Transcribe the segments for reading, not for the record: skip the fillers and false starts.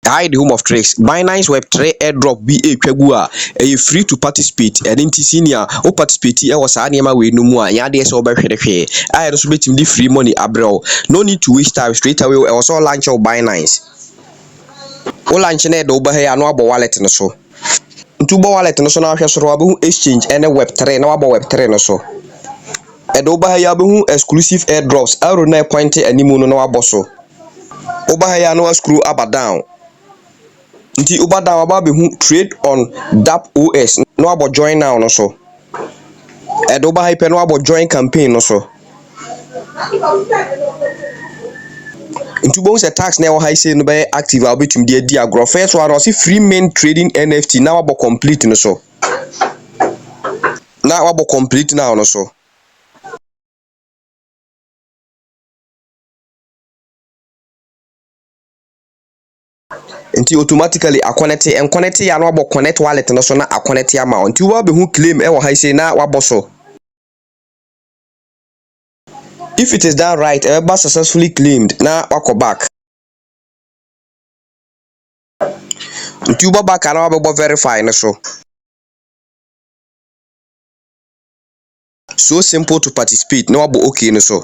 Hi, the home of tricks. Binance Web3 Airdrop be a twagua. Free to participate. And in senior or participate. I was anima we no more. Yadi so by the I also bet him the free money abroad. No need to waste time straight away. I was all launch of Binance. All launch net over here no about wallet no so. Ntubo wallet no so na hwe so ro exchange and Web3 na about Web3 no so. Edoba here be exclusive airdrops. Aro na point animu no na aboso. Oba here no screw up down. Nti uba da waba be trade on DAP OS no abo join now no so edo ba hype no abo join campaign no so nti bo se tax na wo high say no be active a betum de adi agro first one no see free main trading NFT na wabo complete no so na wabo complete now no so nti automatically connect ya no abo connect wallet no so na connect ama nti wo be claim e wo high say na wabo so. If it is done right, ever successfully claimed, now wako back. Ntuba back and now verify no so. So simple to participate, no abo okay no so.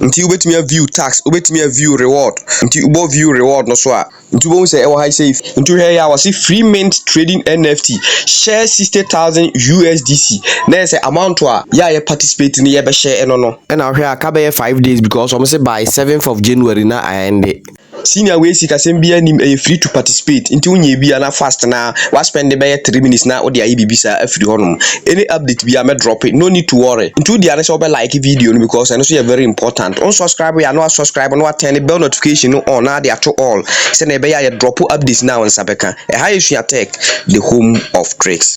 Until you me view tax, ubet me view reward. Until you view reward no so. Until you say I say until here I was free mint trading NFT share 60,000 USDC. Na say amount to ya participate ni be share no. And now here ka be 5 days because almost say by 7th of January na I end it. Senior way sika sembia nim free to participate until unye bia na fast na wa spend be 3 minutes na odi ayi bibisa afiri honum. Any update bia me drop it, no need to worry. Until the other be like video because I know so very important. On subscribe ya no subscribe no turn the bell notification on na dey to all. Say na be ya drop updates now on Sabeka. E high issue tech the home of tricks.